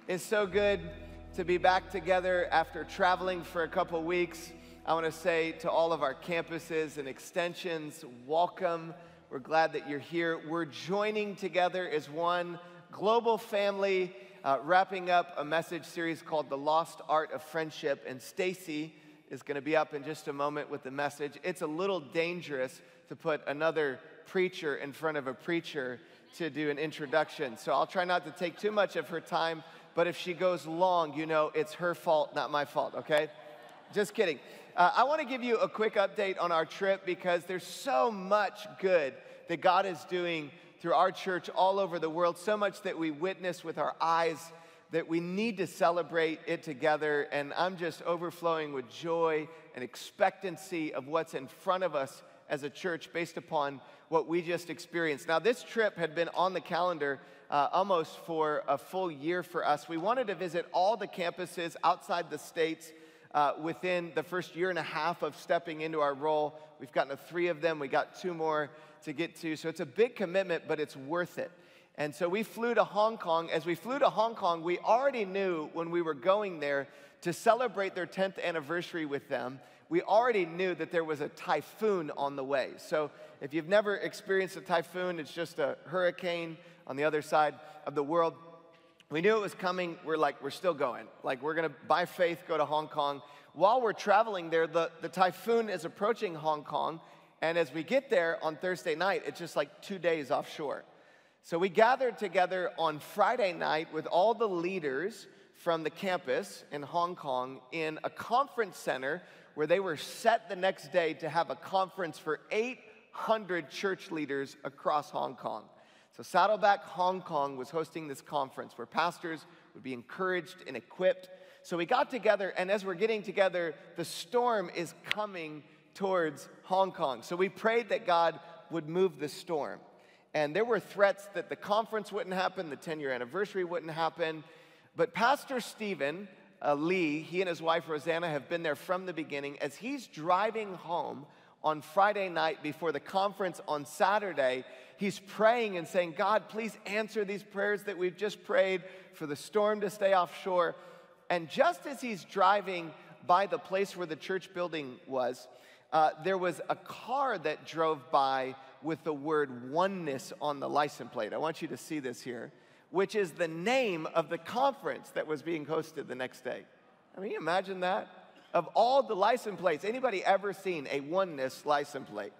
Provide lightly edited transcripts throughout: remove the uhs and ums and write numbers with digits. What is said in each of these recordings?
It's so good to be back together after traveling for a couple weeks. I want to say to all of our campuses and extensions, welcome. We're glad that you're here. We're joining together as one global family, wrapping up a message series called The Lost Art of Friendship, and Stacy is going to be up in just a moment with the message. It's a little dangerous to put another preacher in front of a preacher to do an introduction, so I'll try not to take too much of her time. But if she goes long, you know it's her fault, not my fault, okay? Just kidding. I want to give you a quick update on our trip because there's so much good that God is doing through our church all over the world, so much that we witness with our eyes that we need to celebrate it together. And I'm just overflowing with joy and expectancy of what's in front of us as a church based upon what we just experienced. Now, this trip had been on the calendar almost for a full year for us. We wanted to visit all the campuses outside the States within the first year and a half of stepping into our role. We've gotten to 3 of them. We got 2 more to get to. So it's a big commitment, but it's worth it. And so we flew to Hong Kong. As we flew to Hong Kong, we already knew when we were going there to celebrate their 10th anniversary with them, we already knew that there was a typhoon on the way. So if you've never experienced a typhoon, it's just a hurricane on the other side of the world. We knew it was coming. We're still going. We're going to, by faith, go to Hong Kong. While we're traveling there, the typhoon is approaching Hong Kong. And as we get there on Thursday night, it's just like 2 days offshore. So we gathered together on Friday night with all the leaders from the campus in Hong Kong in a conference center where they were set the next day to have a conference for 800 church leaders across Hong Kong. So Saddleback Hong Kong was hosting this conference where pastors would be encouraged and equipped. So we got together, and as we're getting together, the storm is coming towards Hong Kong. So we prayed that God would move the storm. And there were threats that the conference wouldn't happen, the 10-year anniversary wouldn't happen. But Pastor Stephen Lee, he and his wife Rosanna have been there from the beginning. As he's driving home on Friday night before the conference on Saturday, he's praying and saying, God, please answer these prayers that we've just prayed for the storm to stay offshore. And just as he's driving by the place where the church building was, there was a car that drove by with the word oneness on the license plate. I want you to see this here, which is the name of the conference that was being hosted the next day. I mean, imagine that. Of all the license plates, anybody ever seen a oneness license plate?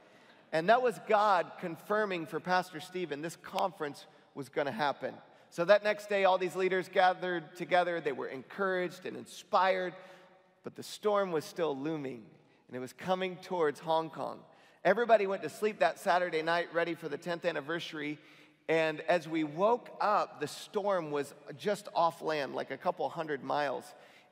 And that was God confirming for Pastor Stephen this conference was going to happen. So that next day, all these leaders gathered together. They were encouraged and inspired, but the storm was still looming, and it was coming towards Hong Kong. Everybody went to sleep that Saturday night, ready for the 10th anniversary, and as we woke up, the storm was just off land, like a couple hundred miles,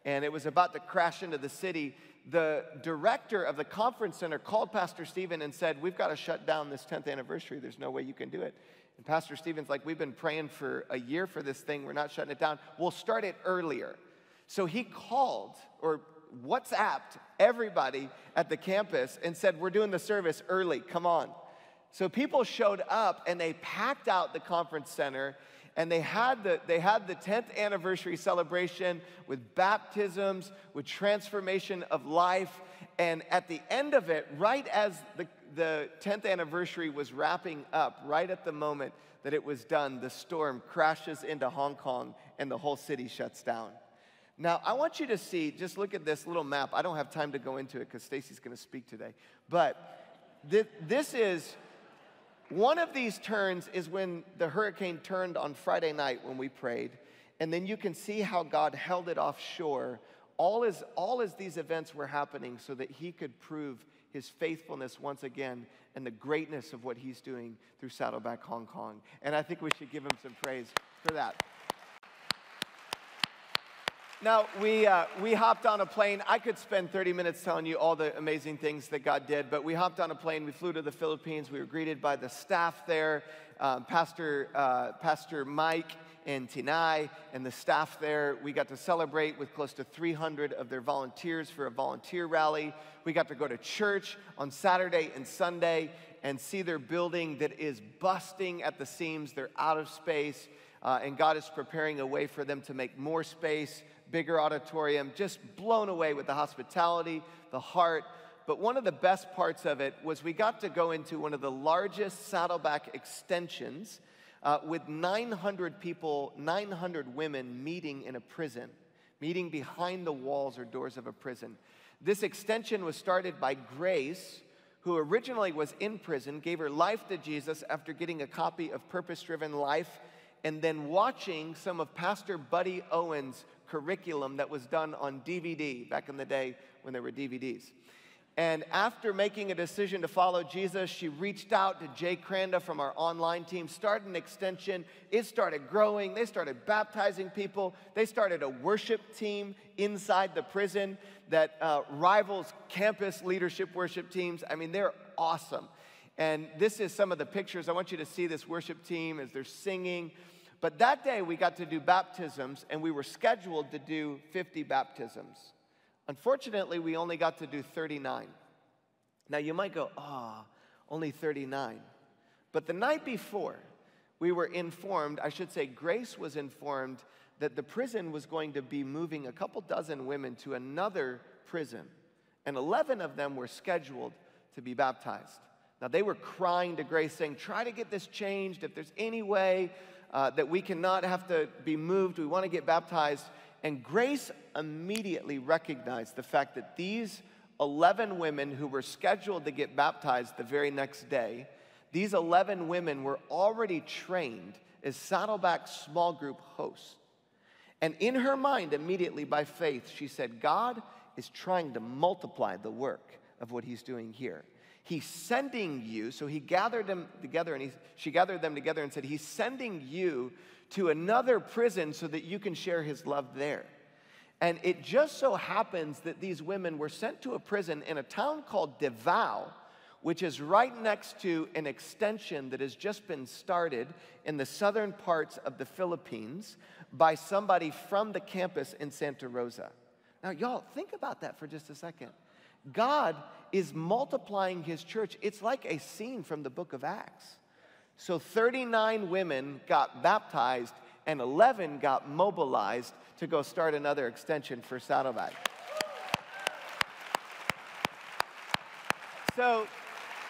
and it was about to crash into the city. The director of the conference center called Pastor Stephen and said, we've got to shut down this 10th anniversary. There's no way you can do it. And Pastor Stephen's like, we've been praying for a year for this thing. We're not shutting it down. We'll start it earlier. So he called or WhatsApped everybody at the campus and said, we're doing the service early. Come on. So people showed up and they packed out the conference center. And they had the 10th anniversary celebration with baptisms, with transformation of life. And at the end of it, right as the 10th anniversary was wrapping up, right at the moment that it was done, the storm crashes into Hong Kong and the whole city shuts down. Now, I want you to see, just look at this little map. I don't have time to go into it because Stacy's going to speak today. But this is... one of these turns is when the hurricane turned on Friday night when we prayed. And then you can see how God held it offshore. All as these events were happening so that he could prove his faithfulness once again and the greatness of what he's doing through Saddleback Hong Kong. And I think we should give him some praise for that. Now, we hopped on a plane. I could spend 30 minutes telling you all the amazing things that God did, but we hopped on a plane. We flew to the Philippines. We were greeted by the staff there, Pastor Mike and Tinay and the staff there. We got to celebrate with close to 300 of their volunteers for a volunteer rally. We got to go to church on Saturday and Sunday and see their building that is busting at the seams. They're out of space, and God is preparing a way for them to make more space, bigger auditorium, just blown away with the hospitality, the heart. But one of the best parts of it was we got to go into one of the largest Saddleback extensions with 900 people, 900 women meeting in a prison, meeting behind the walls or doors of a prison. This extension was started by Grace, who originally was in prison, gave her life to Jesus after getting a copy of Purpose-Driven Life, and then watching some of Pastor Buddy Owen's curriculum that was done on DVD back in the day when there were DVDs. And after making a decision to follow Jesus, she reached out to Jay Cranda from our online team, started an extension. It started growing. They started baptizing people. They started a worship team inside the prison that rivals campus leadership worship teams. I mean, they're awesome. And this is some of the pictures. I want you to see this worship team as they're singing. But that day, we got to do baptisms, and we were scheduled to do 50 baptisms. Unfortunately, we only got to do 39. Now, you might go, only 39. But the night before, we were informed, I should say Grace was informed, that the prison was going to be moving a couple dozen women to another prison, and 11 of them were scheduled to be baptized. Now, they were crying to Grace, saying, try to get this changed. If there's any way that we cannot have to be moved, we want to get baptized. And Grace immediately recognized the fact that these 11 women who were scheduled to get baptized the very next day, these 11 women were already trained as Saddleback small group hosts. And in her mind, immediately by faith, she said, God is trying to multiply the work of what he's doing here. He's sending you, so he gathered them together, and she gathered them together and said, he's sending you to another prison so that you can share his love there. And it just so happens that these women were sent to a prison in a town called Davao, which is right next to an extension that has just been started in the southern parts of the Philippines by somebody from the campus in Santa Rosa. Now, y'all, think about that for just a second. God is multiplying his church. It's like a scene from the book of Acts. So 39 women got baptized and 11 got mobilized to go start another extension for Saddleback. So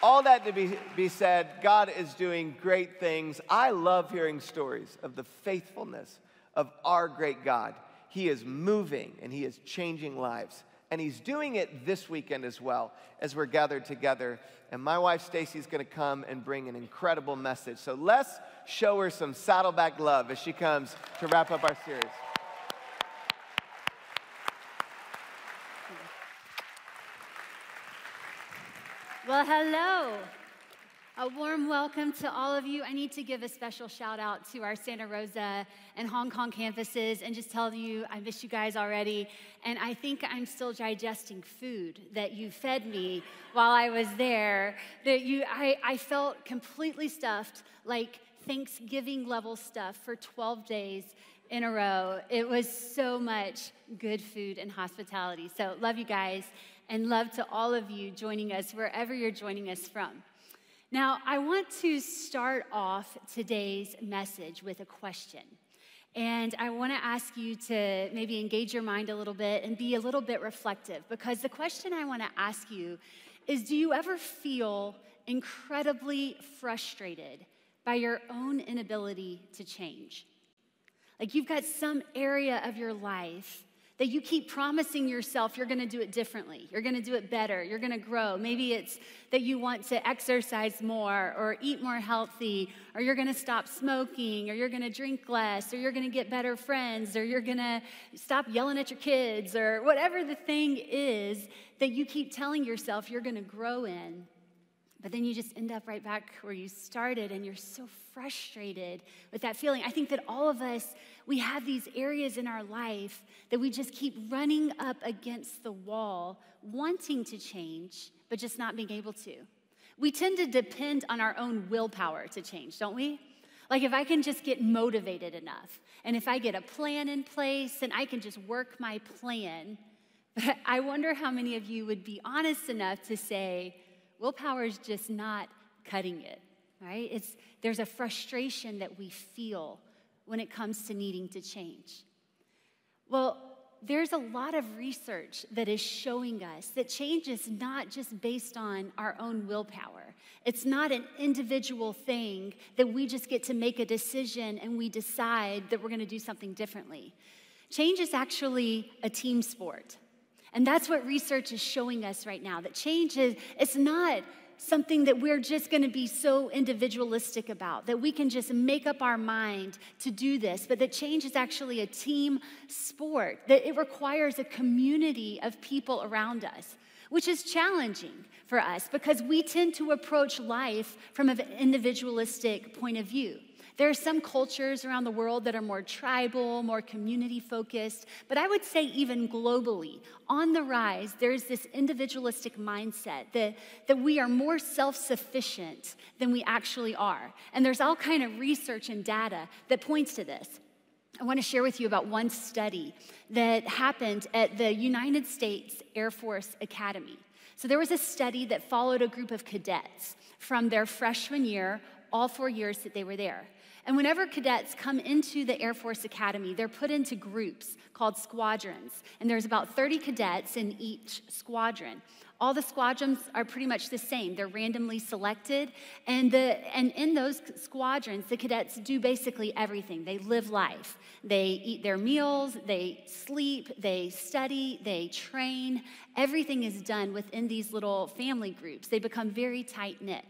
all that to be said, God is doing great things. I love hearing stories of the faithfulness of our great God. He is moving and he is changing lives. And he's doing it this weekend as well as we're gathered together. And my wife, Stacy, is going to come and bring an incredible message. So let's show her some Saddleback love as she comes to wrap up our series. Well, hello. A warm welcome to all of you. I need to give a special shout out to our Santa Rosa and Hong Kong campuses and just tell you I miss you guys already. And I think I'm still digesting food that you fed me while I was there. I felt completely stuffed, like Thanksgiving level stuff for 12 days in a row. It was so much good food and hospitality. So love you guys and love to all of you joining us wherever you're joining us from. Now, I want to start off today's message with a question. And I want to ask you to maybe engage your mind a little bit and be a little bit reflective, because the question I want to ask you is, do you ever feel incredibly frustrated by your own inability to change? Like you've got some area of your life that you keep promising yourself you're going to do it differently, you're going to do it better, you're going to grow. Maybe it's that you want to exercise more or eat more healthy, or you're going to stop smoking, or you're going to drink less, or you're going to get better friends, or you're going to stop yelling at your kids, or whatever the thing is that you keep telling yourself you're going to grow in. But then you just end up right back where you started, and you're so frustrated with that feeling. I think that all of us, we have these areas in our life that we just keep running up against the wall, wanting to change, but just not being able to. We tend to depend on our own willpower to change, don't we? Like if I can just get motivated enough, and if I get a plan in place, and I can just work my plan. But I wonder how many of you would be honest enough to say, willpower is just not cutting it, right? There's a frustration that we feel when it comes to needing to change. Well, there's a lot of research that is showing us that change is not just based on our own willpower. It's not an individual thing that we just get to make a decision and we decide that we're going to do something differently. Change is actually a team sport. And that's what research is showing us right now, that change it's not something that we're just going to be so individualistic about, that we can just make up our mind to do this, but that change is actually a team sport, that it requires a community of people around us, which is challenging for us because we tend to approach life from an individualistic point of view. There are some cultures around the world that are more tribal, more community-focused, but I would say even globally, on the rise, there's this individualistic mindset that we are more self-sufficient than we actually are. And there's all kind of research and data that points to this. I want to share with you about one study that happened at the United States Air Force Academy. So there was a study that followed a group of cadets from their freshman year, all 4 years that they were there. And whenever cadets come into the Air Force Academy, they're put into groups called squadrons. And there's about 30 cadets in each squadron. All the squadrons are pretty much the same. They're randomly selected. And in those squadrons, the cadets do basically everything. They live life. They eat their meals, they sleep, they study, they train. Everything is done within these little family groups. They become very tight-knit.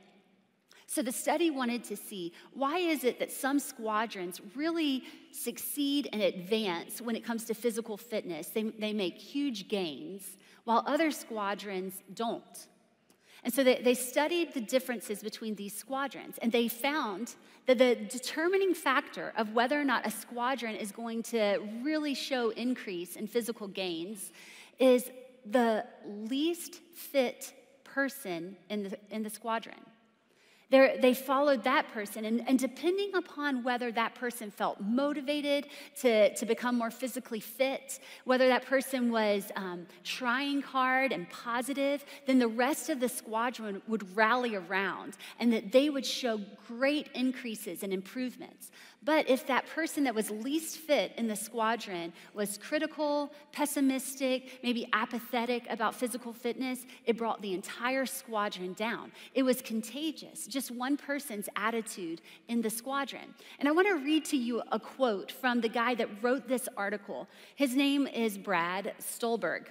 So the study wanted to see, why is it that some squadrons really succeed and advance when it comes to physical fitness? They make huge gains, while other squadrons don't. And so they studied the differences between these squadrons, and they found that the determining factor of whether or not a squadron is going to really show increase in physical gains is the least fit person in the squadron. They followed that person, and depending upon whether that person felt motivated to become more physically fit, whether that person was trying hard and positive, then the rest of the squadron would rally around, and that they would show great increases and improvements. But if that person that was least fit in the squadron was critical, pessimistic, maybe apathetic about physical fitness, it brought the entire squadron down. It was contagious, just one person's attitude in the squadron. And I want to read to you a quote from the guy that wrote this article. His name is Brad Stulberg.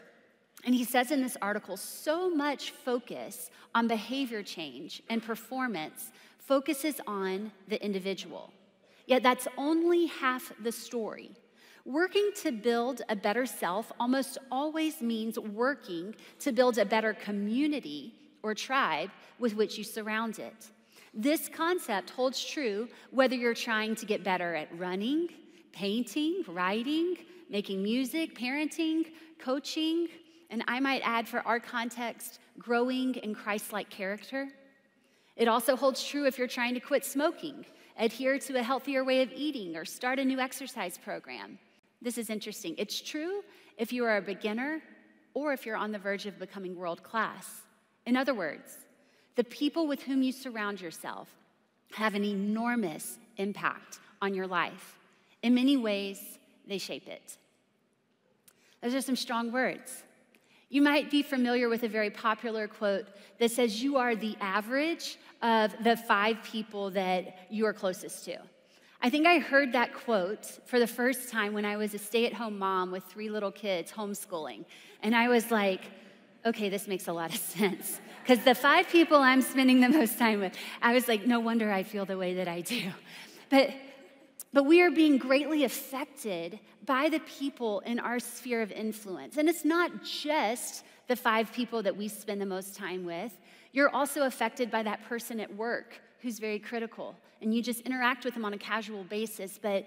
And he says in this article, so much focus on behavior change and performance focuses on the individual. Yet that's only half the story. Working to build a better self almost always means working to build a better community or tribe with which you surround it. This concept holds true whether you're trying to get better at running, painting, writing, making music, parenting, coaching, and I might add for our context, growing in Christ-like character. It also holds true if you're trying to quit smoking, adhere to a healthier way of eating, or start a new exercise program. This is interesting. It's true if you are a beginner or if you're on the verge of becoming world class. In other words, the people with whom you surround yourself have an enormous impact on your life. In many ways, they shape it. Those are some strong words. You might be familiar with a very popular quote that says, you are the average of the 5 people that you are closest to. I think I heard that quote for the first time when I was a stay-at-home mom with 3 little kids homeschooling. And I was like, okay, this makes a lot of sense. Because the 5 people I'm spending the most time with, I was like, no wonder I feel the way that I do. But we are being greatly affected by the people in our sphere of influence. And it's not just the 5 people that we spend the most time with. You're also affected by that person at work who's very critical, and you just interact with them on a casual basis, but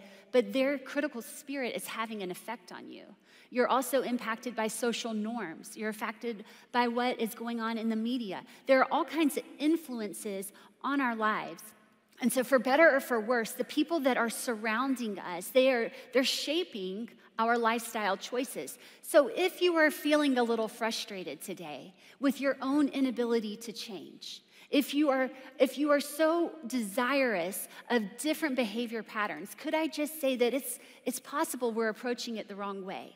their critical spirit is having an effect on you. You're also impacted by social norms. You're affected by what is going on in the media. There are all kinds of influences on our lives. And so for better or for worse, the people that are surrounding us, they're shaping our lifestyle choices. So if you are feeling a little frustrated today with your own inability to change, if you are so desirous of different behavior patterns, could I just say that it's possible we're approaching it the wrong way?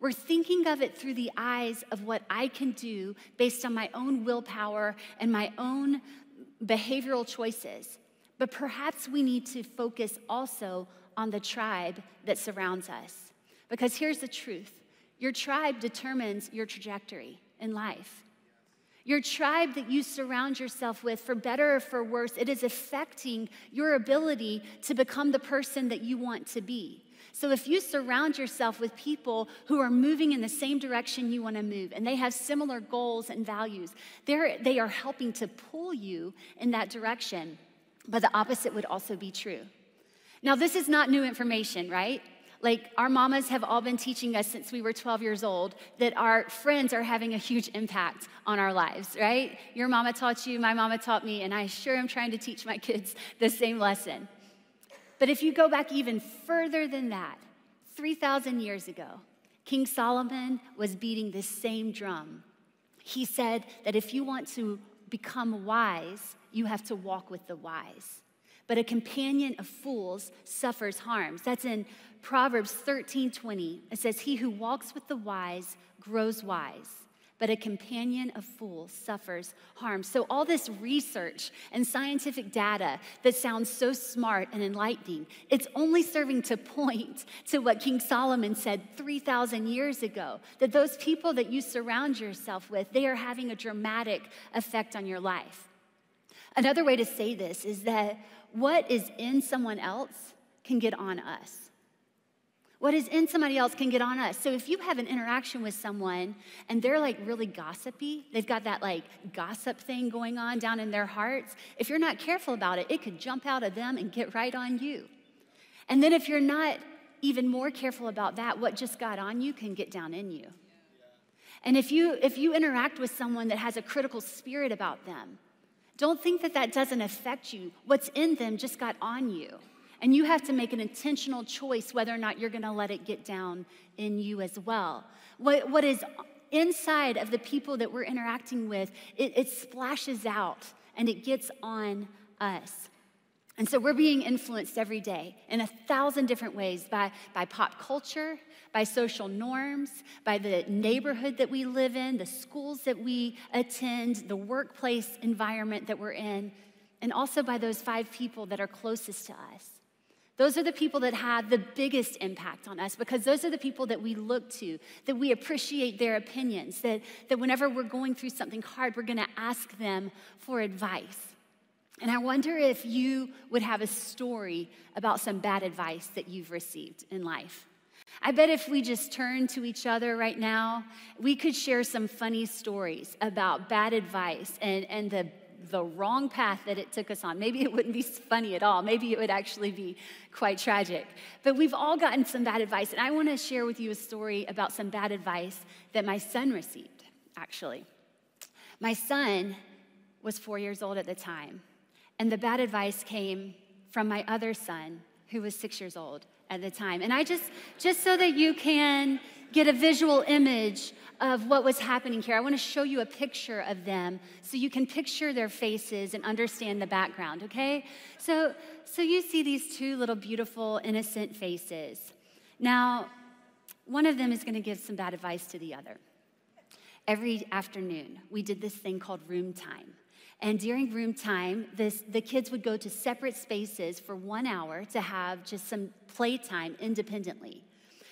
We're thinking of it through the eyes of what I can do based on my own willpower and my own behavioral choices. But perhaps we need to focus also on the tribe that surrounds us. Because here's the truth. Your tribe determines your trajectory in life. Your tribe that you surround yourself with, for better or for worse, it is affecting your ability to become the person that you want to be. So if you surround yourself with people who are moving in the same direction you want to move, and they have similar goals and values, they are helping to pull you in that direction. But the opposite would also be true. Now, this is not new information, right? Like, our mamas have all been teaching us since we were 12 years old that our friends are having a huge impact on our lives, right? Your mama taught you, my mama taught me, and I sure am trying to teach my kids the same lesson. But if you go back even further than that, 3,000 years ago, King Solomon was beating this same drum. He said that if you want to become wise, you have to walk with the wise. But a companion of fools suffers harms. That's in Proverbs 13:20. It says, he who walks with the wise grows wise, but a companion of fools suffers harm. So all this research and scientific data that sounds so smart and enlightening, it's only serving to point to what King Solomon said 3,000 years ago, that those people that you surround yourself with, they are having a dramatic effect on your life. Another way to say this is that what is in someone else can get on us. What is in somebody else can get on us. So if you have an interaction with someone and they're like really gossipy, they've got that like gossip thing going on down in their hearts, if you're not careful about it, it could jump out of them and get right on you. And then if you're not even more careful about that, what just got on you can get down in you. And if you interact with someone that has a critical spirit about them, don't think that that doesn't affect you. What's in them just got on you. And you have to make an intentional choice whether or not you're going to let it get down in you as well. What is inside of the people that we're interacting with, it splashes out and it gets on us. And so we're being influenced every day in 1,000 different ways by pop culture, by social norms, by the neighborhood that we live in, the schools that we attend, the workplace environment that we're in, and also by those 5 people that are closest to us. Those are the people that have the biggest impact on us because those are the people that we look to, that we appreciate their opinions, that whenever we're going through something hard, we're gonna ask them for advice. And I wonder if you would have a story about some bad advice that you've received in life. I bet if we just turn to each other right now, we could share some funny stories about bad advice and the wrong path that it took us on. Maybe it wouldn't be funny at all. Maybe it would actually be quite tragic. But we've all gotten some bad advice, and I want to share with you a story about some bad advice that my son received, actually. My son was 4 years old at the time, and the bad advice came from my other son, who was 6 years old at the time. And I just so that you can get a visual image of what was happening here, I want to show you a picture of them so you can picture their faces and understand the background, okay? So you see these 2 little beautiful, innocent faces. Now, one of them is going to give some bad advice to the other. Every afternoon, we did this thing called room time. And during room time, the kids would go to separate spaces for 1 hour to have just some playtime independently.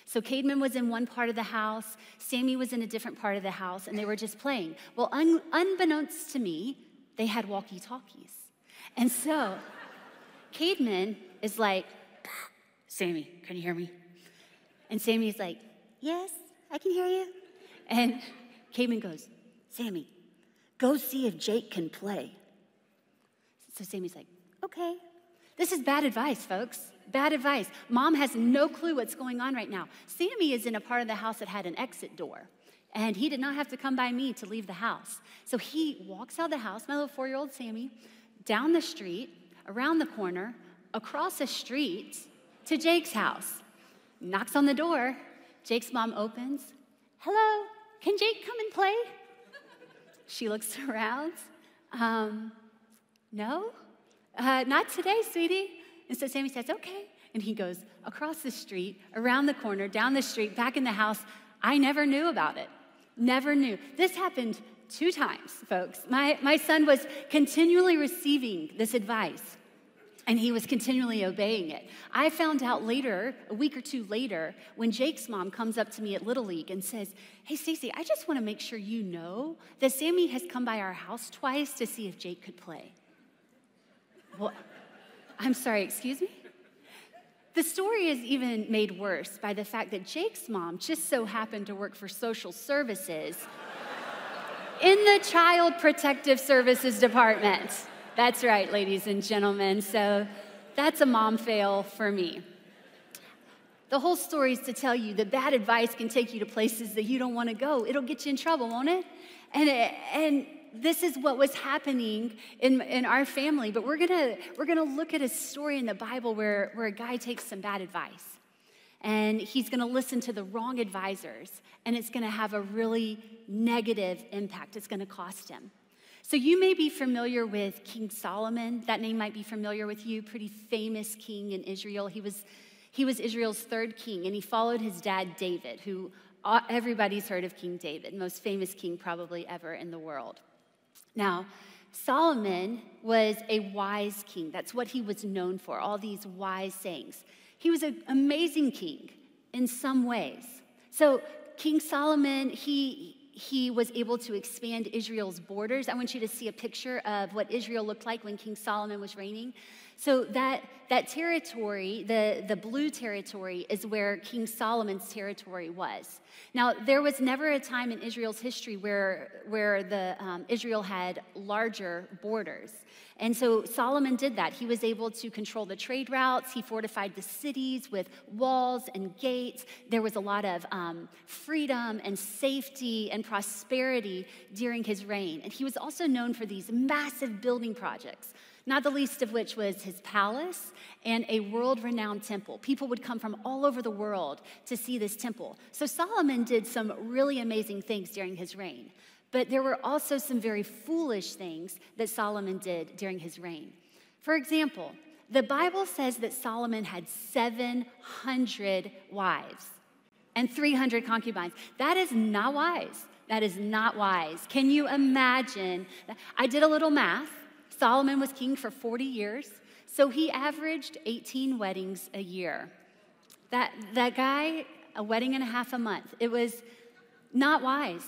So Cademan was in one part of the house, Sammy was in a different part of the house, and they were just playing. Well, unbeknownst to me, they had walkie-talkies. And so Cademan is like, Sammy, can you hear me? And Sammy's like, yes, I can hear you. And Cademan goes, Sammy, Go see if Jake can play. So Sammy's like, okay. This is bad advice, folks. Bad advice. Mom has no clue what's going on right now. Sammy is in a part of the house that had an exit door, and he did not have to come by me to leave the house. So he walks out of the house, my little 4-year-old Sammy, down the street, around the corner, across the street to Jake's house. Knocks on the door. Jake's mom opens. Hello, can Jake come and play? She looks around. No, not today, sweetie. And so Sammy says, okay. And he goes across the street, around the corner, down the street, back in the house. I never knew about it. Never knew. This happened 2 times, folks. My son was continually receiving this advice, and he was continually obeying it. I found out later, a week or 2 later, when Jake's mom comes up to me at Little League and says, hey, Stacy, I just want to make sure you know that Sammy has come by our house twice to see if Jake could play. Well, I'm sorry, excuse me? The story is even made worse by the fact that Jake's mom just so happened to work for social services in the Child Protective Services Department. That's right, ladies and gentlemen. So that's a mom fail for me. The whole story is to tell you that bad advice can take you to places that you don't want to go. It'll get you in trouble, won't it? And this is what was happening in our family. But we're gonna look at a story in the Bible where a guy takes some bad advice. And he's gonna listen to the wrong advisors. And it's gonna have a really negative impact. It's gonna cost him. So you may be familiar with King Solomon. That name might be familiar with you. Pretty famous king in Israel. He was Israel's 3rd king, and he followed his dad David, who everybody's heard of King David, most famous king probably ever in the world. Now, Solomon was a wise king. That's what he was known for, all these wise sayings. He was an amazing king in some ways. So King Solomon, he was able to expand Israel's borders. I want you to see a picture of what Israel looked like when King Solomon was reigning. So that territory, the blue territory, is where King Solomon's territory was. Now, there was never a time in Israel's history where Israel had larger borders. And so Solomon did that. He was able to control the trade routes. He fortified the cities with walls and gates. There was a lot of freedom and safety and prosperity during his reign. And he was also known for these massive building projects, not the least of which was his palace and a world-renowned temple. People would come from all over the world to see this temple. So Solomon did some really amazing things during his reign. But there were also some very foolish things that Solomon did during his reign. For example, the Bible says that Solomon had 700 wives and 300 concubines. That is not wise. That is not wise. Can you imagine? I did a little math. Solomon was king for 40 years, so he averaged 18 weddings a year. That guy, a wedding and a half a month. It was not wise.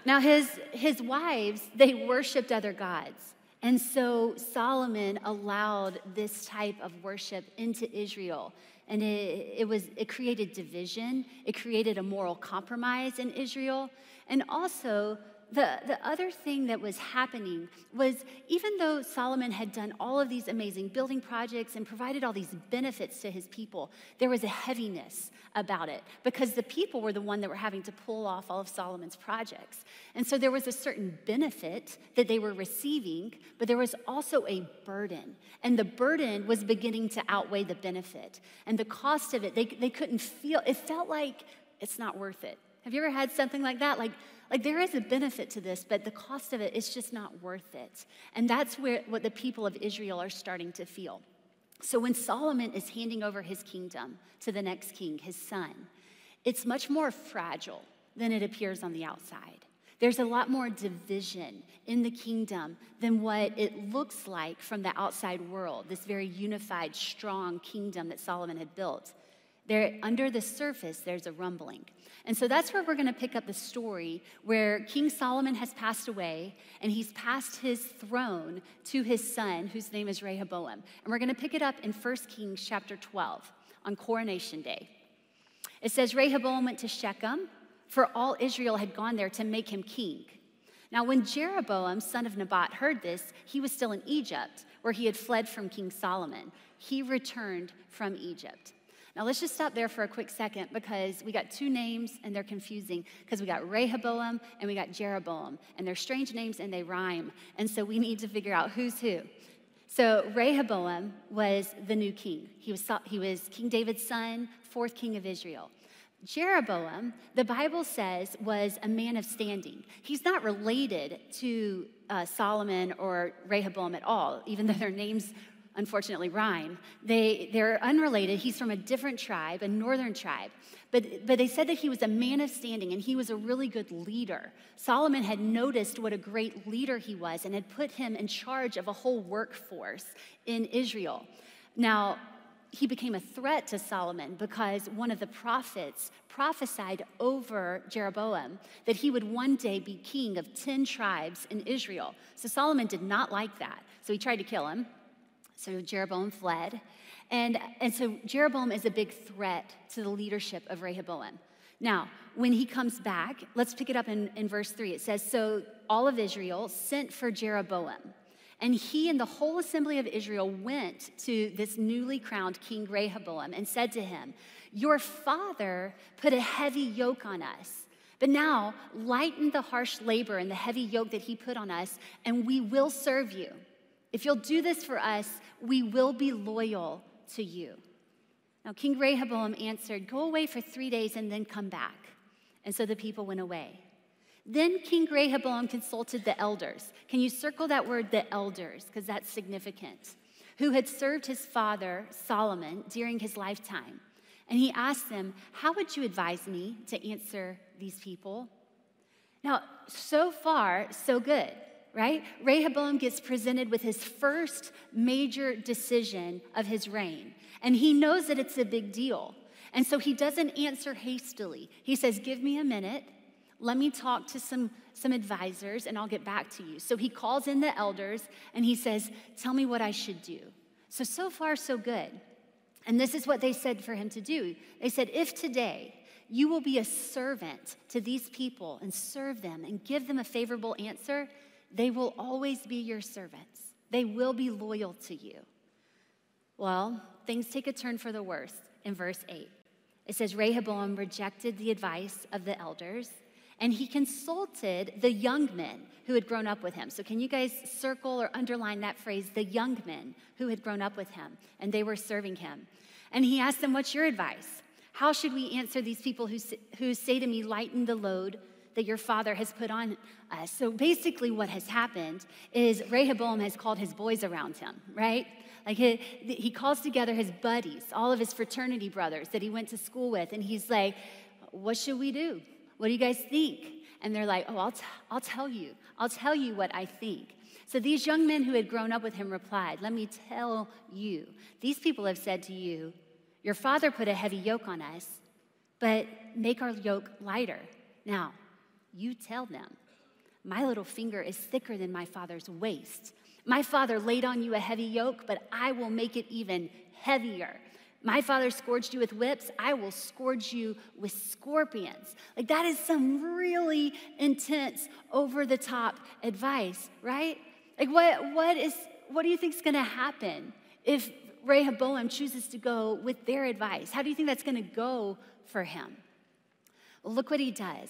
Now, his wives, they worshiped other gods. And so Solomon allowed this type of worship into Israel. And it created division. It created a moral compromise in Israel. And also, the other thing that was happening was, even though Solomon had done all of these amazing building projects and provided all these benefits to his people, there was a heaviness about it because the people were the one that were having to pull off all of Solomon's projects. And so there was a certain benefit that they were receiving, but there was also a burden. And the burden was beginning to outweigh the benefit. And the cost of it, they couldn't feel, it felt like it's not worth it. Have you ever had something like that? Like there is a benefit to this, but the cost of it is just not worth it. And that's what the people of Israel are starting to feel. So when Solomon is handing over his kingdom to the next king, his son, it's much more fragile than it appears on the outside. There's a lot more division in the kingdom than what it looks like from the outside world, this very unified, strong kingdom that Solomon had built. There, under the surface, there's a rumbling. And so that's where we're going to pick up the story where King Solomon has passed away, and he's passed his throne to his son, whose name is Rehoboam. And we're going to pick it up in 1 Kings chapter 12 on Coronation Day. It says, Rehoboam went to Shechem, for all Israel had gone there to make him king. Now, when Jeroboam, son of Nebat, heard this, he was still in Egypt, where he had fled from King Solomon. He returned from Egypt. Now, let's just stop there for a quick second, because we got two names, and they're confusing, because we got Rehoboam and we got Jeroboam, and they're strange names, and they rhyme, and so we need to figure out who's who. So Rehoboam was the new king. He was King David's son, fourth king of Israel. Jeroboam, the Bible says, was a man of standing. He's not related to Solomon or Rehoboam at all, even though their names unfortunately rhyme. They're unrelated. He's from a different tribe, a northern tribe. But they said that he was a man of standing, and he was a really good leader. Solomon had noticed what a great leader he was and had put him in charge of a whole workforce in Israel. Now, he became a threat to Solomon because one of the prophets prophesied over Jeroboam that he would one day be king of 10 tribes in Israel. So Solomon did not like that. So he tried to kill him. So Jeroboam fled. And so Jeroboam is a big threat to the leadership of Rehoboam. Now, when he comes back, let's pick it up in verse 3. It says, so all of Israel sent for Jeroboam. And he and the whole assembly of Israel went to this newly crowned King Rehoboam and said to him, your father put a heavy yoke on us, but now lighten the harsh labor and the heavy yoke that he put on us, and we will serve you. If you'll do this for us, we will be loyal to you. Now, King Rehoboam answered, go away for 3 days and then come back. And so the people went away. Then King Rehoboam consulted the elders. Can you circle that word, the elders, because that's significant, who had served his father, Solomon, during his lifetime. And he asked them, how would you advise me to answer these people? Now, so far, so good, right? Rehoboam gets presented with his first major decision of his reign, and he knows that it's a big deal. And so he doesn't answer hastily. He says, give me a minute. Let me talk to some advisors, and I'll get back to you. So he calls in the elders, and he says, tell me what I should do. So far, so good. And this is what they said for him to do. They said, if today you will be a servant to these people and serve them and give them a favorable answer, they will always be your servants. They will be loyal to you. Well, things take a turn for the worse in verse 8. It says, Rehoboam rejected the advice of the elders, and he consulted the young men who had grown up with him. So can you guys circle or underline that phrase, the young men who had grown up with him, and they were serving him. And he asked them, what's your advice? How should we answer these people who say to me, lighten the load that your father has put on us? So basically what has happened is Rehoboam has called his boys around him, right? Like he calls together his buddies, all of his fraternity brothers that he went to school with, and he's like, what should we do? What do you guys think? And they're like, oh, I'll tell you. I'll tell you what I think. So these young men who had grown up with him replied, let me tell you. These people have said to you, your father put a heavy yoke on us, but make our yoke lighter. Now, you tell them, my little finger is thicker than my father's waist. My father laid on you a heavy yoke, but I will make it even heavier. My father scourged you with whips, I will scourge you with scorpions. Like that is some really intense, over-the-top advice, right? Like what do you think is gonna happen if Rehoboam chooses to go with their advice? How do you think that's gonna go for him? Well, look what he does.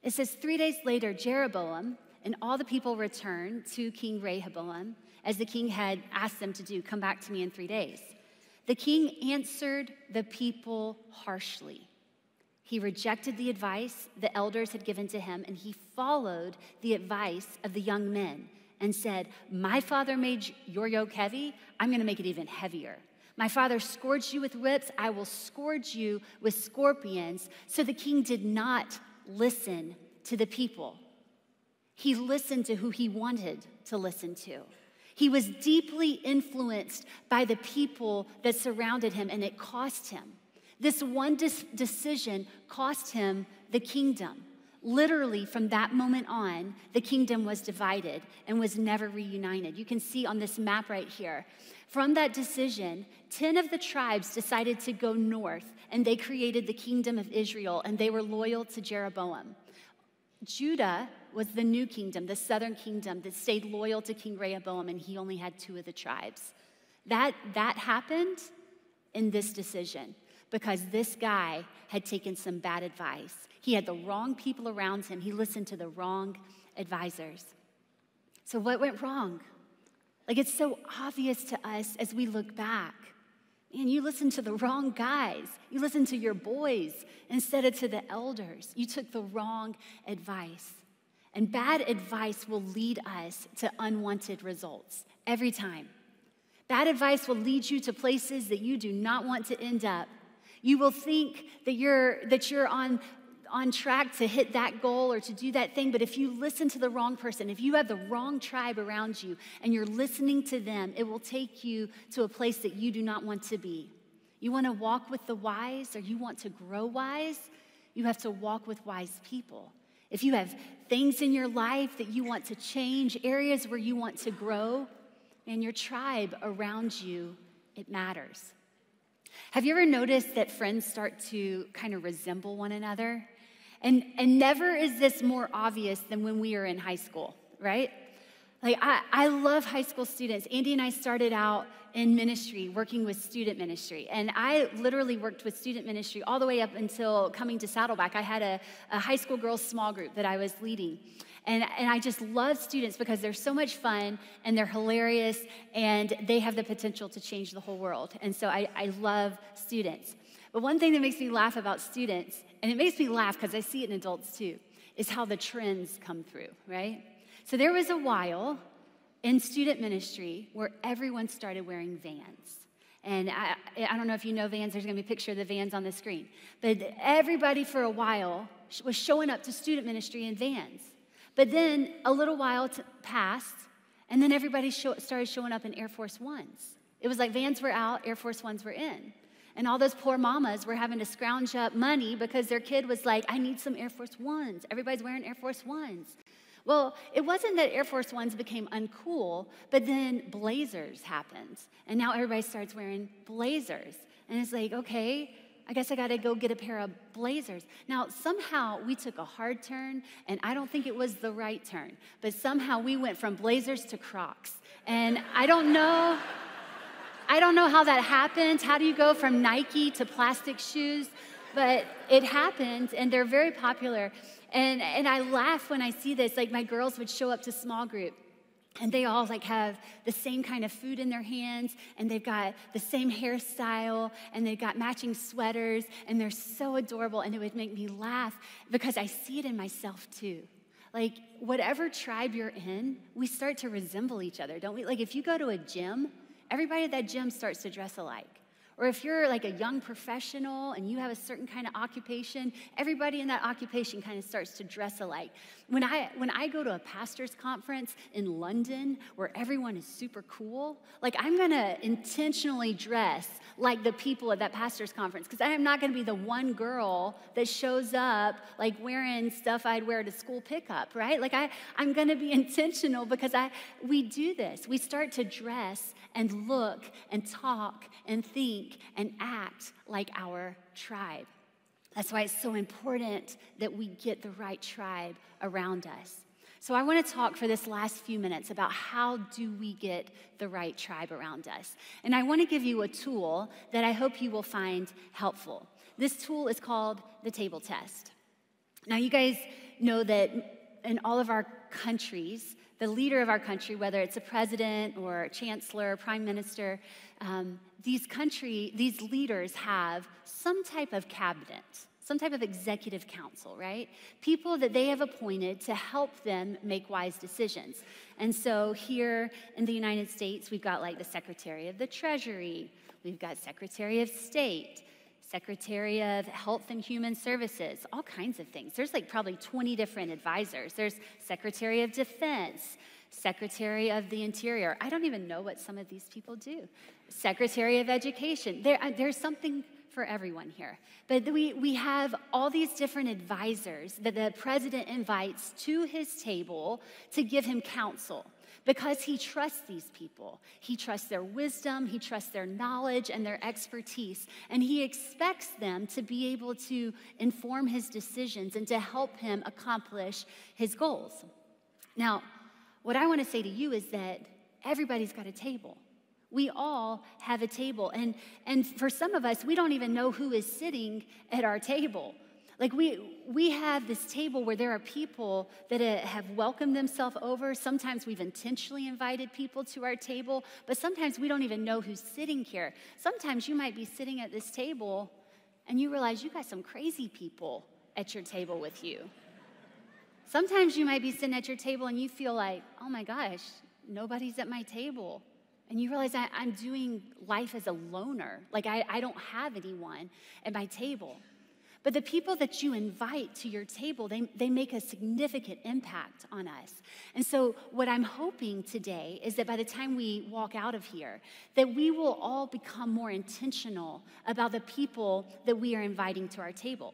It says 3 days later, Jeroboam and all the people returned to King Rehoboam, as the king had asked them to do, come back to me in 3 days. The king answered the people harshly. He rejected the advice the elders had given to him, and he followed the advice of the young men and said, my father made your yoke heavy, I'm gonna make it even heavier. My father scourged you with whips, I will scourge you with scorpions. So the king did not listen to the people. He listened to who he wanted to listen to. He was deeply influenced by the people that surrounded him, and it cost him. This one decision cost him the kingdom. Literally, from that moment on, the kingdom was divided and was never reunited. You can see on this map right here. From that decision, 10 of the tribes decided to go north, and they created the kingdom of Israel, and they were loyal to Jeroboam. Judah was the new kingdom, the southern kingdom that stayed loyal to King Rehoboam, and he only had 2 of the tribes. That happened in this decision because this guy had taken some bad advice. He had the wrong people around him. He listened to the wrong advisors. So what went wrong? Like, it's so obvious to us as we look back. And you listened to the wrong guys. You listened to your boys instead of to the elders. You took the wrong advice. And bad advice will lead us to unwanted results every time. Bad advice will lead you to places that you do not want to end up. You will think that you're on track to hit that goal or to do that thing, but if you listen to the wrong person, if you have the wrong tribe around you and you're listening to them, it will take you to a place that you do not want to be. You want to walk with the wise, or you want to grow wise, you have to walk with wise people. If you have things in your life that you want to change, areas where you want to grow, and your tribe around you, it matters. Have you ever noticed that friends start to kind of resemble one another? And never is this more obvious than when we are in high school, right? Like, I love high school students. Andy and I started out in ministry, working with student ministry. And I literally worked with student ministry all the way up until coming to Saddleback. I had a high school girls small group that I was leading. And I just love students because they're so much fun and they're hilarious and they have the potential to change the whole world. And so I love students. But one thing that makes me laugh about students, and it makes me laugh because I see it in adults too, is how the trends come through, right? So there was a while in student ministry where everyone started wearing Vans. And I don't know if you know Vans. There's going to be a picture of the Vans on the screen. But everybody for a while was showing up to student ministry in Vans. But then a little while passed, and then everybody started showing up in Air Force Ones. It was like Vans were out, Air Force Ones were in. And all those poor mamas were having to scrounge up money because their kid was like, I need some Air Force Ones. Everybody's wearing Air Force Ones. Well, it wasn't that Air Force Ones became uncool, but then blazers happened. And now everybody starts wearing blazers. And it's like, okay, I guess I got to go get a pair of blazers. Now, somehow we took a hard turn, and I don't think it was the right turn, but somehow we went from blazers to Crocs. And I don't know how that happened. How do you go from Nike to plastic shoes? But it happened, and they're very popular. And I laugh when I see this. Like, my girls would show up to small group, and they all like have the same kind of food in their hands, and they've got the same hairstyle, and they've got matching sweaters, and they're so adorable, and it would make me laugh because I see it in myself too. Like, whatever tribe you're in, we start to resemble each other, don't we? Like, if you go to a gym, everybody at that gym starts to dress alike. Or if you're like a young professional and you have a certain kind of occupation, everybody in that occupation kind of starts to dress alike. When I go to a pastor's conference in London where everyone is super cool, like, I'm gonna intentionally dress like the people at that pastor's conference, because I am not gonna be the one girl that shows up like wearing stuff I'd wear to school pickup, right? Like, I'm gonna be intentional because we do this. We start to dress and look and talk and think and act like our tribe. That's why it's so important that we get the right tribe around us. So I want to talk for this last few minutes about how do we get the right tribe around us. And I want to give you a tool that I hope you will find helpful. This tool is called the table test. Now, you guys know that in all of our countries, the leader of our country, whether it's a president or a chancellor, prime minister, these leaders have some type of cabinet, some type of executive council, right? People that they have appointed to help them make wise decisions. And so here in the United States, we've got like the Secretary of the Treasury, we've got Secretary of State, Secretary of Health and Human Services, all kinds of things. There's like probably 20 different advisors. There's Secretary of Defense, Secretary of the Interior. I don't even know what some of these people do. Secretary of Education. There's something for everyone here. But we have all these different advisors that the president invites to his table to give him counsel. because he trusts these people. He trusts their wisdom, he trusts their knowledge and their expertise, and he expects them to be able to inform his decisions and to help him accomplish his goals. Now, what I want to say to you is that everybody's got a table. We all have a table, and for some of us, we don't even know who is sitting at our table. Like we have this table where there are people that have welcomed themselves over. Sometimes we've intentionally invited people to our table, but sometimes we don't even know who's sitting here. Sometimes you might be sitting at this table and you realize you got some crazy people at your table with you. Sometimes you might be sitting at your table and you feel like, oh my gosh, nobody's at my table. And you realize I'm doing life as a loner. Like I don't have anyone at my table. But the people that you invite to your table, they make a significant impact on us. And so what I'm hoping today is that by the time we walk out of here, that we will all become more intentional about the people that we are inviting to our table.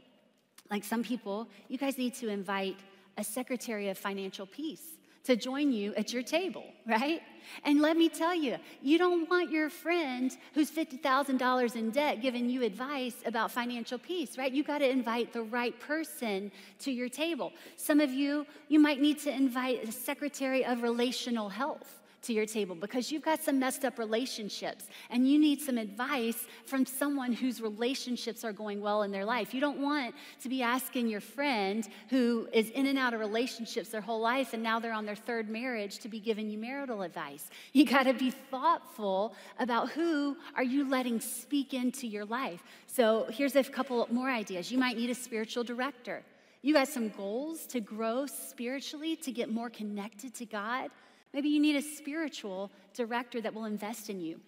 Like some people, you guys need to invite a secretary of financial peace to join you at your table, right? And let me tell you, you don't want your friend who's $50,000 in debt giving you advice about financial peace, right? You got to invite the right person to your table. Some of you might need to invite a secretary of relational health to your table because you've got some messed up relationships and you need some advice from someone whose relationships are going well in their life. You don't want to be asking your friend who is in and out of relationships their whole life and now they're on their third marriage to be giving you marital advice. You got to be thoughtful about who are you letting speak into your life. So here's a couple more ideas. You might need a spiritual director. You got some goals to grow spiritually, to get more connected to God. Maybe you need a spiritual director that will invest in you.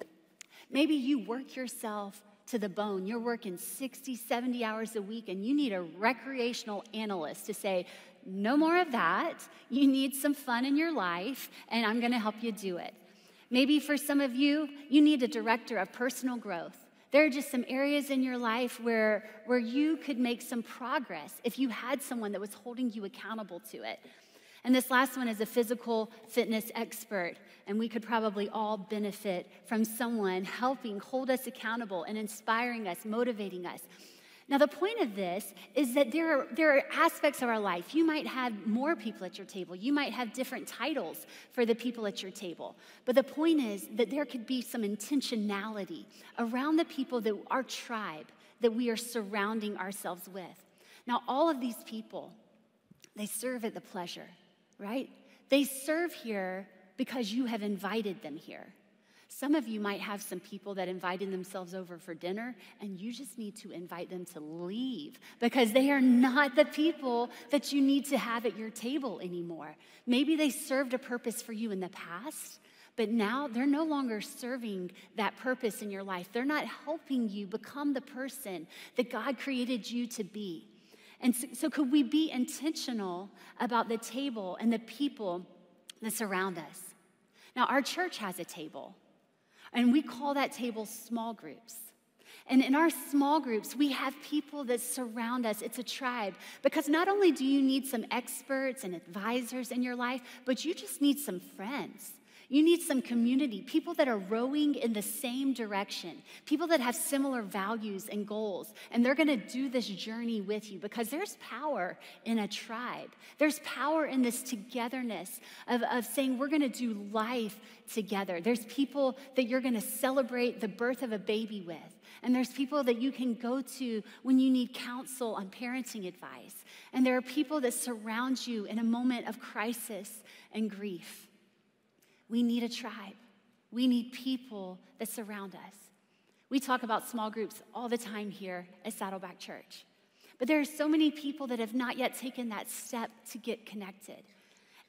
Maybe you work yourself to the bone. You're working 60, 70 hours a week, and you need a recreational analyst to say, no more of that. You need some fun in your life, and I'm going to help you do it. Maybe for some of you, you need a director of personal growth. There are just some areas in your life where you could make some progress if you had someone that was holding you accountable to it. And this last one is a physical fitness expert, and we could probably all benefit from someone helping hold us accountable and inspiring us, motivating us. Now, the point of this is that there are aspects of our life. You might have more people at your table. You might have different titles for the people at your table. But the point is that there could be some intentionality around the people that our tribe that we are surrounding ourselves with. Now, all of these people, they serve at the pleasure, right? They serve here because you have invited them here. Some of you might have some people that invited themselves over for dinner, and you just need to invite them to leave because they are not the people that you need to have at your table anymore. Maybe they served a purpose for you in the past, but now they're no longer serving that purpose in your life. They're not helping you become the person that God created you to be. And so could we be intentional about the table and the people that surround us? Now, our church has a table, and we call that table small groups. And in our small groups, we have people that surround us. It's a tribe. Because not only do you need some experts and advisors in your life, but you just need some friends. You need some community, people that are rowing in the same direction, people that have similar values and goals, and they're gonna do this journey with you because there's power in a tribe. There's power in this togetherness of saying we're gonna do life together. There's people that you're gonna celebrate the birth of a baby with, and there's people that you can go to when you need counsel on parenting advice, and there are people that surround you in a moment of crisis and grief. We need a tribe. We need people that surround us. We talk about small groups all the time here at Saddleback Church. But there are so many people that have not yet taken that step to get connected.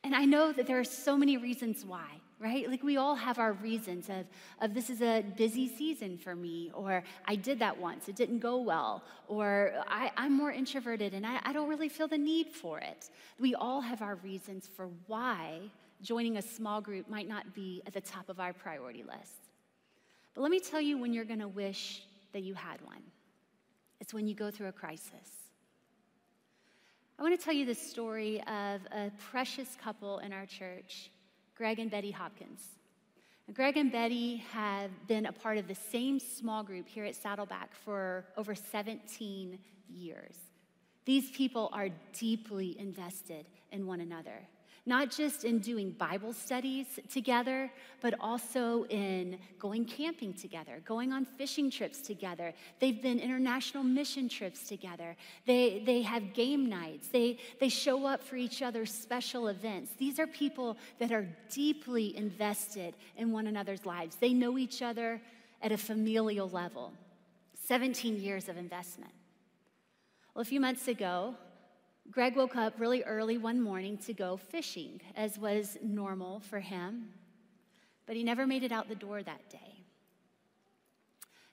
And I know that there are so many reasons why, right? Like we all have our reasons of this is a busy season for me, or I did that once, it didn't go well, or I'm more introverted and I don't really feel the need for it. We all have our reasons for why joining a small group might not be at the top of our priority list. But let me tell you when you're gonna wish that you had one. It's when you go through a crisis. I wanna tell you the story of a precious couple in our church, Greg and Betty Hopkins. Greg and Betty have been a part of the same small group here at Saddleback for over 17 years. These people are deeply invested in one another, not just in doing Bible studies together, but also in going camping together, going on fishing trips together. They've been international mission trips together. They have game nights. They show up for each other's special events. These are people that are deeply invested in one another's lives. They know each other at a familial level. 17 years of investment. Well, a few months ago, Greg woke up really early one morning to go fishing, as was normal for him, but he never made it out the door that day.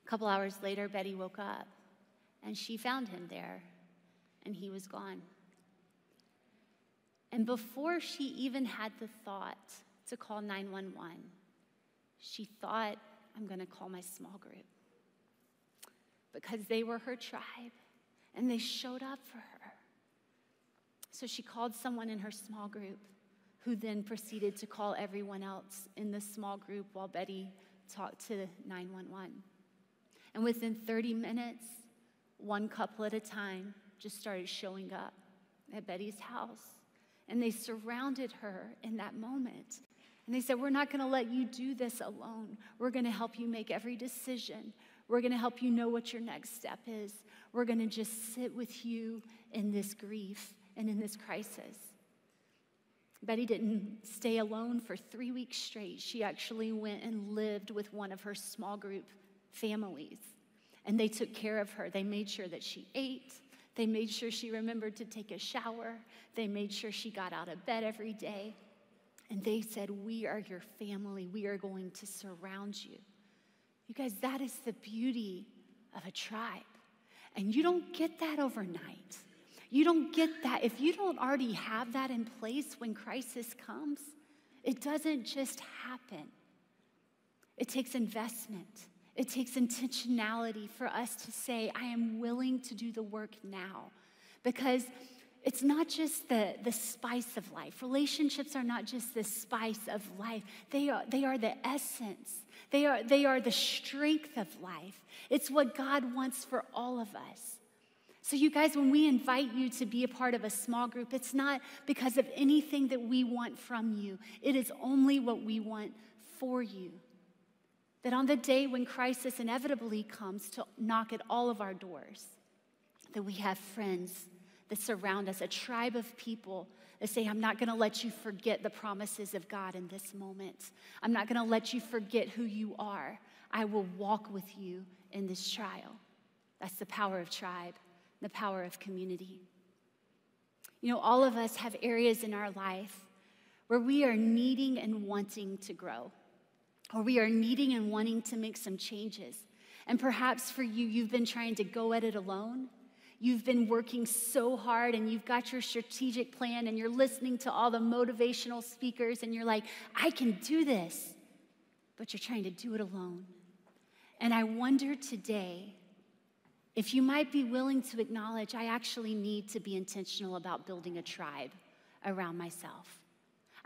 A couple hours later, Betty woke up, and she found him there, and he was gone. And before she even had the thought to call 911, she thought, I'm going to call my small group, because they were her tribe, and they showed up for her. So she called someone in her small group, who then proceeded to call everyone else in the small group while Betty talked to 911. And within 30 minutes, one couple at a time just started showing up at Betty's house. And they surrounded her in that moment. And they said, we're not going to let you do this alone. We're going to help you make every decision. We're going to help you know what your next step is. We're going to just sit with you in this grief and in this crisis. Betty didn't stay alone for 3 weeks straight. She actually went and lived with one of her small group families. And they took care of her. They made sure that she ate. They made sure she remembered to take a shower. They made sure she got out of bed every day. And they said, we are your family. We are going to surround you. You guys, that is the beauty of a tribe. And you don't get that overnight. You don't get that. If you don't already have that in place when crisis comes, it doesn't just happen. It takes investment. It takes intentionality for us to say, I am willing to do the work now. Because it's not just the spice of life. Relationships are not just the spice of life. They are the essence. They are the strength of life. It's what God wants for all of us. So you guys, when we invite you to be a part of a small group, it's not because of anything that we want from you. It is only what we want for you. That on the day when crisis inevitably comes to knock at all of our doors, that we have friends that surround us, a tribe of people that say, I'm not going to let you forget the promises of God in this moment. I'm not going to let you forget who you are. I will walk with you in this trial. That's the power of tribe, the power of community. You know, all of us have areas in our life where we are needing and wanting to grow, or we are needing and wanting to make some changes. And perhaps for you, you've been trying to go at it alone. You've been working so hard and you've got your strategic plan and you're listening to all the motivational speakers and you're like, I can do this, but you're trying to do it alone. And I wonder today if you might be willing to acknowledge, I actually need to be intentional about building a tribe around myself.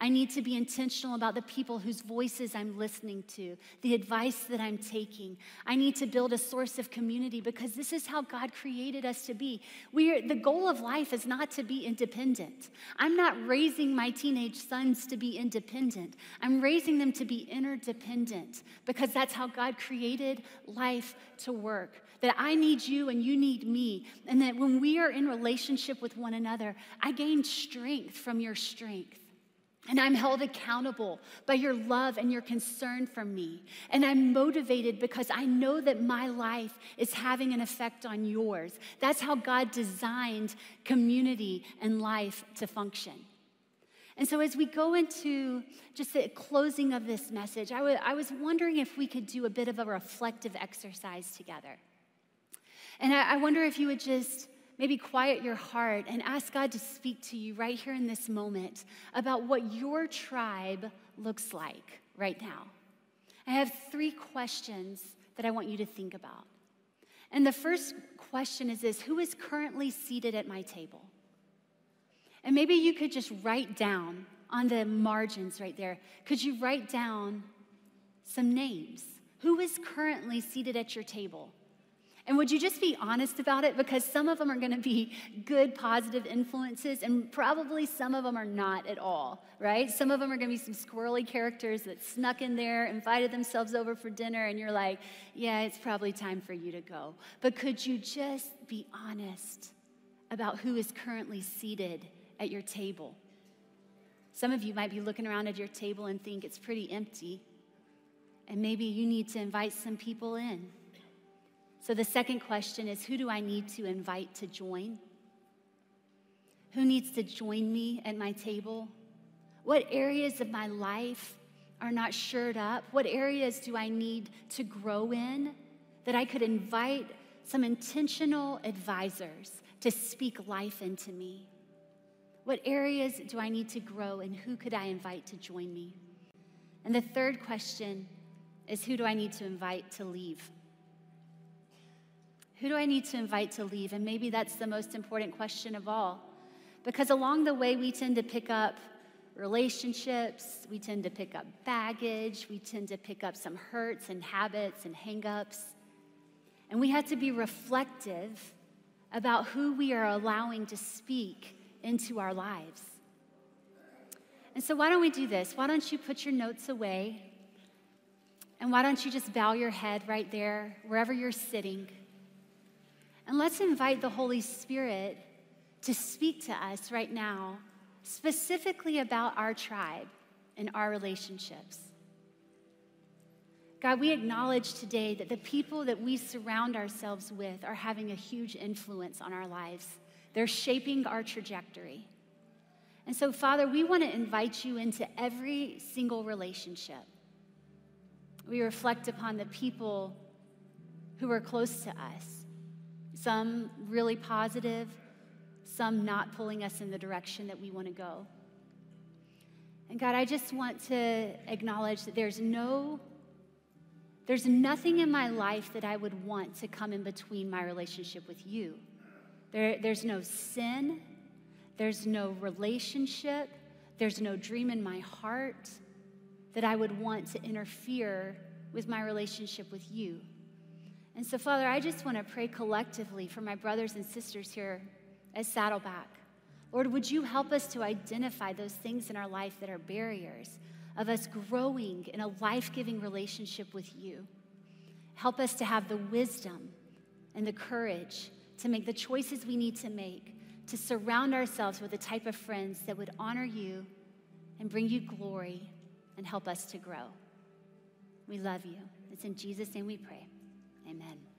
I need to be intentional about the people whose voices I'm listening to, the advice that I'm taking. I need to build a source of community because this is how God created us to be. The goal of life is not to be independent. I'm not raising my teenage sons to be independent. I'm raising them to be interdependent because that's how God created life to work. That I need you and you need me. And that when we are in relationship with one another, I gain strength from your strength. And I'm held accountable by your love and your concern for me. And I'm motivated because I know that my life is having an effect on yours. That's how God designed community and life to function. And so as we go into just the closing of this message, I was wondering if we could do a bit of a reflective exercise together. And I wonder if you would just maybe quiet your heart and ask God to speak to you right here in this moment about what your tribe looks like right now. I have 3 questions that I want you to think about. And the first question is this: who is currently seated at my table? And maybe you could just write down on the margins right there, could you write down some names? Who is currently seated at your table? And would you just be honest about it? Because some of them are going to be good, positive influences, and probably some of them are not at all, right? Some of them are going to be some squirrely characters that snuck in there, invited themselves over for dinner, and you're like, yeah, it's probably time for you to go. But could you just be honest about who is currently seated at your table? Some of you might be looking around at your table and think it's pretty empty, and maybe you need to invite some people in. So the second question is, who do I need to invite to join? Who needs to join me at my table? What areas of my life are not shored up? What areas do I need to grow in that I could invite some intentional advisors to speak life into me? What areas do I need to grow, and who could I invite to join me? And the third question is, who do I need to invite to leave? Who do I need to invite to leave? And maybe that's the most important question of all, because along the way, we tend to pick up relationships, we tend to pick up baggage, we tend to pick up some hurts and habits and hang-ups, and we have to be reflective about who we are allowing to speak into our lives. And so why don't we do this? Why don't you put your notes away, and why don't you just bow your head right there, wherever you're sitting, and let's invite the Holy Spirit to speak to us right now, specifically about our tribe and our relationships. God, we acknowledge today that the people that we surround ourselves with are having a huge influence on our lives. They're shaping our trajectory. And so, Father, we want to invite you into every single relationship. We reflect upon the people who are close to us. Some really positive, some not pulling us in the direction that we want to go. And God, I just want to acknowledge that there's nothing in my life that I would want to come in between my relationship with you. There's no sin, there's no relationship, there's no dream in my heart that I would want to interfere with my relationship with you. And so, Father, I just want to pray collectively for my brothers and sisters here at Saddleback. Lord, would you help us to identify those things in our life that are barriers of us growing in a life-giving relationship with you? Help us to have the wisdom and the courage to make the choices we need to make, to surround ourselves with the type of friends that would honor you and bring you glory and help us to grow. We love you. It's in Jesus' name we pray. Amen.